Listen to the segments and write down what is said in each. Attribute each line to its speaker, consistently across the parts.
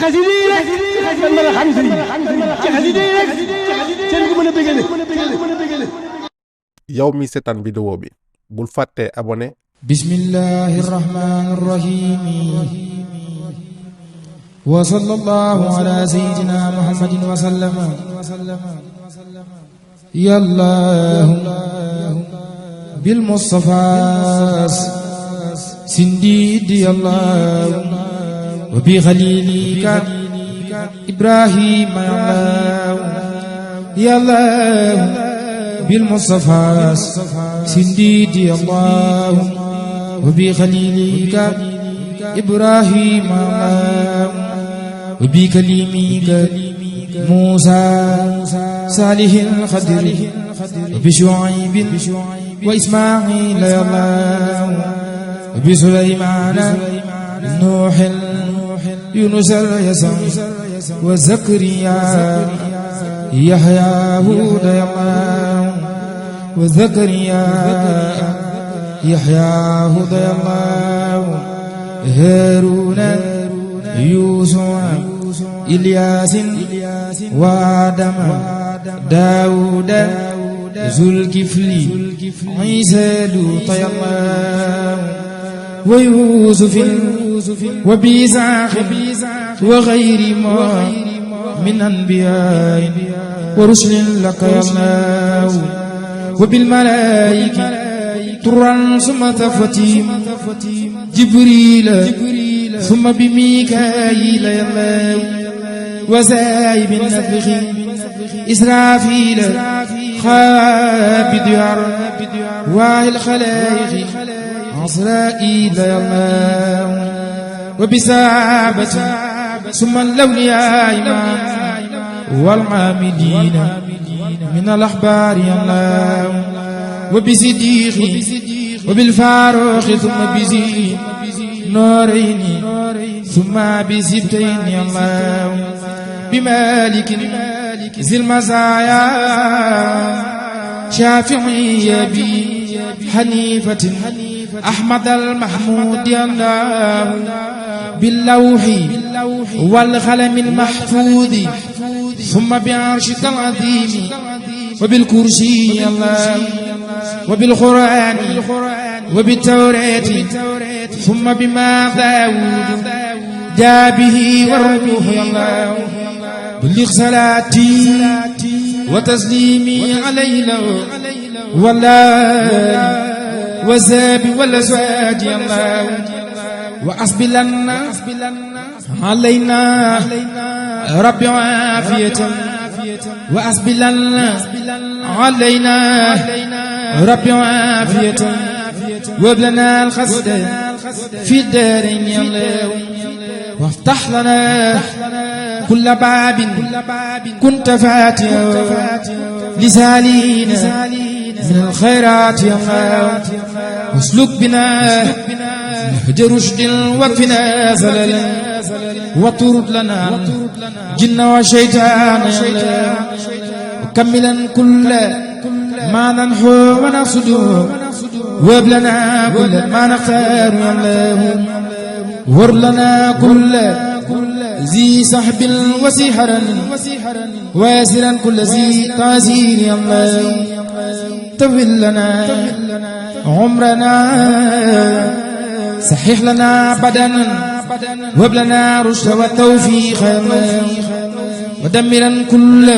Speaker 1: xasida yi rek dañ mën a xam sëriñ bi ci xasida yi rek seen ko mën a bégale.
Speaker 2: yow mi seetaan vidéo bi bul fàtte abonné.
Speaker 3: bismillahi rahmani rahim wa sallallahu ala sayyidina muhammadin wa sallama yallahu bil mustafa sindidi yallahu wa bi khalilika ibrahim yallahu bil mustafa sindidi yallahu wa bi khalilika ibrahim wa bi kalimika musa salihil khadri wa bi shu'aybin wa isma'il yallahu wa bi sulaymana nuhin yunus al-yasam wa zakariya yahya huda yallahu wa zakariya يحيى هدى الله هارون يوسف إلياس وآدم داود ذو الكفل عيسى لوط الله ويوسف وبيساخ وغير ما من أنبياء ورسل لك يا الله وبالملائكة طرا ثم تفتيم جبريل ثم بميكائيل يالله وزايب النفخ إسرافيل خابد يار واهل خلائق عزرائيل يالله وبسابة ثم الأولياء والعاملين من الأحبار يالله وبصديق وبالفاروق ثم بزي نورين ثم بسبتين الله بمالك ذي المزايا شافعي بي حنيفة أحمد المحمود الله باللوح والقلم المحفوظ ثم بعرشك العظيم وبالكرسي الله وبالقرآن وبالتوراة ثم بما داود جاء به والروح الله بلغ صلاتي وتسليمي عليه والله وزاب والأزواج الله وأسبلن علينا رب عافية وأسبلن علينا رب عافية وابلنا الخسد في الدارين يا الله وافتح لنا كل باب كنت فاتحا لسالين من الخيرات يا الله واسلك بنا نهج رشد واكفنا زللا وطرد لنا جن وشيطان يا الله وكملا كل ما ننحو ونقصد وابلنا كل ما نختار يا الله ورلنا كل ذي سحب وسحر واسرا كل ذي تعزير يا الله طول لنا عمرنا صحيح لنا بدنا وابلنا رشد والتوفيق يا الله ودمرا كل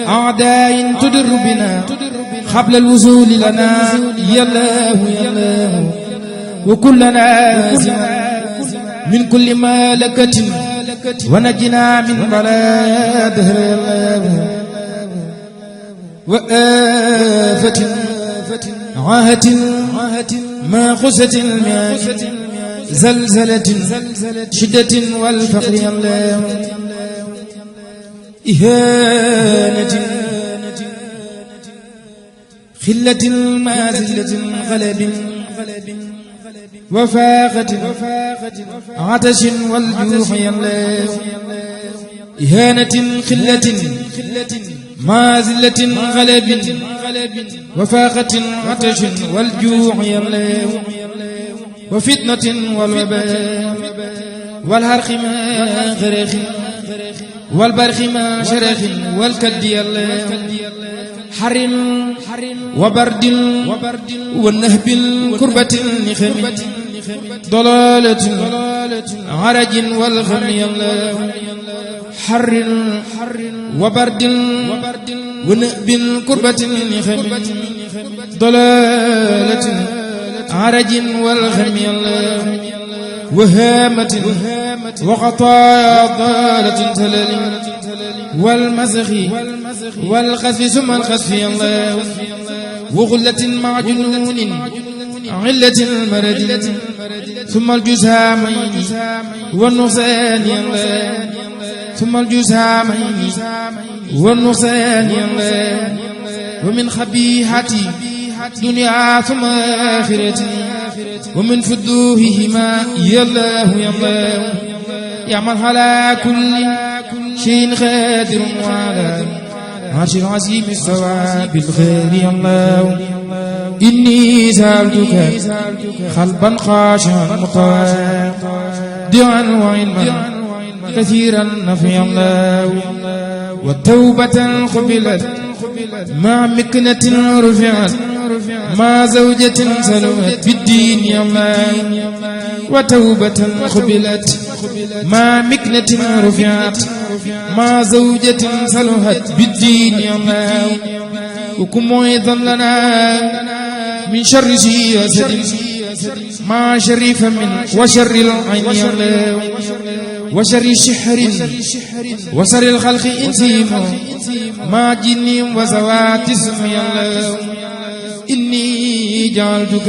Speaker 3: أعداء تدر بنا قبل الوصول لنا يا الله يا الله وكلنا من كل مالكة ونجنا من بلاء دهر الله وآفة عاهة ما خسة الماء زلزلة شدة والفقر يا الله إهانة خلة مازلة غلب وفاقة عطش والجوع يا الله إهانة خلة مازلة غلب وفاقة عطش والجوع يا الله وفتنة والوباء والهرق ما غرخ والبرخ ما شرخ والكد الله حر وبرد والنهب الكربة النخم ضلالة عرج والغم الله حر وبرد ونهب الكربة النخم ضلالة عرج والغم الله وهامة وخطايا ضالة تلل والمزخ والخسف ثم الخسف الله وغلة مع جنون علة المرد ثم الجسامين والنقصان الله ثم الجسامين والنقصان الله ومن خبيحة دنيا ثم آخرة ومن فدوههما يا الله يا الله يعمل على كل شيء قادر وعلى عرش العظيم استوى بالخير يا الله إني سألتك قلبا خاشعا متواضعا وعلما كثيرا نفي الله والتوبة قبلت مع مكنة رفعت مع زوجة سلمت بالدين يا الله وتوبة قبلت مع مكنة رفعت مع زوجة سلمت بالدين يا الله وكن موعظا لنا من شر سياسة مع شر فم وشر العين يا الله وشر شحر وشر الخلق إنسيم مع جن وزوات اسم يا الله إني جعلتك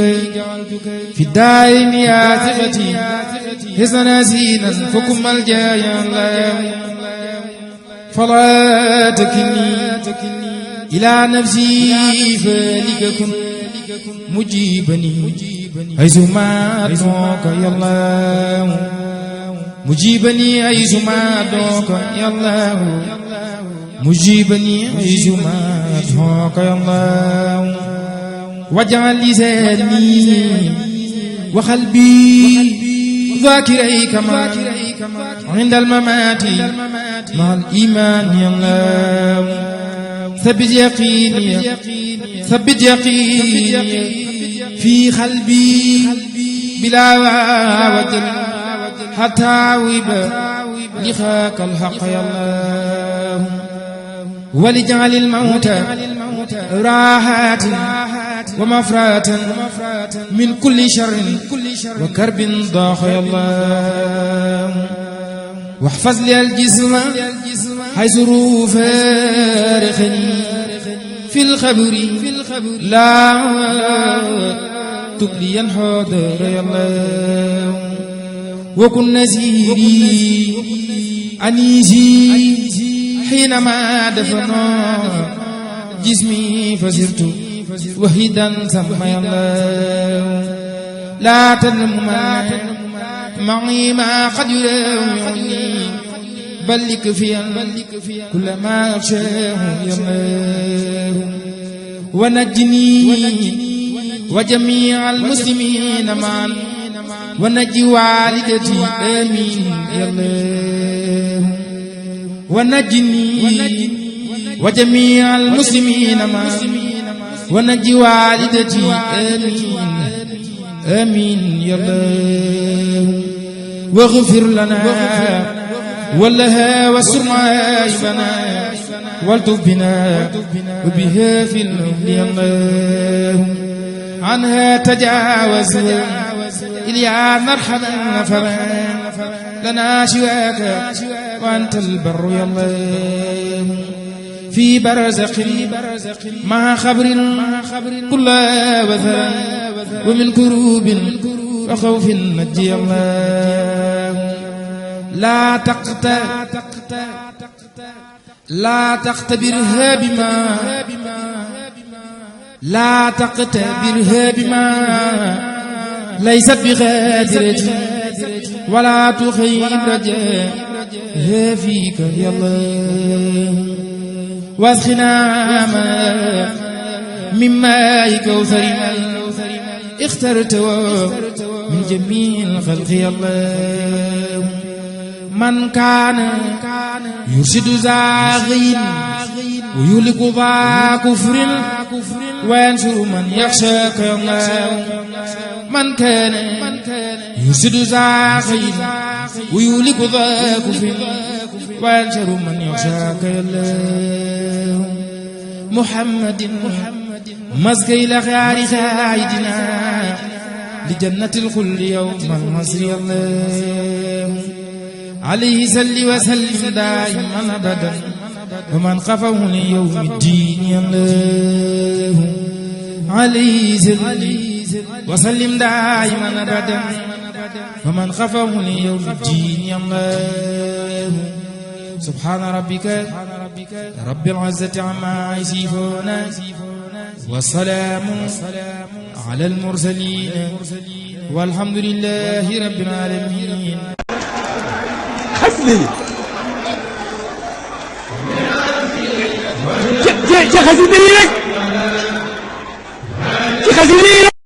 Speaker 3: في الدارين يا ثقتي حسنا زينا فكم الجا يا الله فلا تكلني إلى نفسي فلككن مجيبني حيثما أدعوك يا الله مجيبني حيثما أدعوك يا الله مجيبني حيثما أدعوك يا الله واجعل لساني وقلبي ذاكريك معا عند الممات مع الإيمان يا الله ثبت يقيني في قلبي بلا وجل حتى ويب لخاك الحق يا الله ولجعل الموت راحات ومفرات من كل شر وكرب ضاق يا الله واحفظ لي الجسم حيث روح فارقني في الخبر لا تبلي حاضر يا الله وكن نزيري أنيسي حينما دفنا جسمي فسرت وحيدا سمى الله لا تنم معي ما قد يروني بل لكفيا كل ما أخشاه يا الله ونجني وجميع المسلمين معا ونجي والدتي آمين يا الله ونجني وجميع المسلمين معا ونجي والدتي آمين آمين يا الله واغفر لنا ولها واستر عيبنا والطف بنا وبها في الأهل يا الله عنها تجاوز إليا مرحبا فما لنا سواك وأنت البر يا الله في برزق مع خبر كل وثر ومن كروب وخوف نجي الله لا تقتبرها بما ليست بغادرة ولا تخيب رجاها فيك يا الله واسقنا من ماء كوثر اخترت من جميع الخلق يا الله من كان يرشد زاغين ويهلك ذا كفر وينشر من يخشاك يا الله من كان يرشد زاغين ويهلك ذا كفر وينشر من يخشاك يا الله محمد مسكي الأخيار خائدنا لجنة الخلد يوم المصير الله عليه صل وسلم دائما أبدا ومن خافه ليوم الدين الله عليه صل وسلم دائما أبدا ومن خافه ليوم الدين الله سبحان ربك رب العزة عما يصفون والسلام على المرسلين والحمد لله رب العالمين
Speaker 1: xasida yi ci xasida yi rek ci xasida yi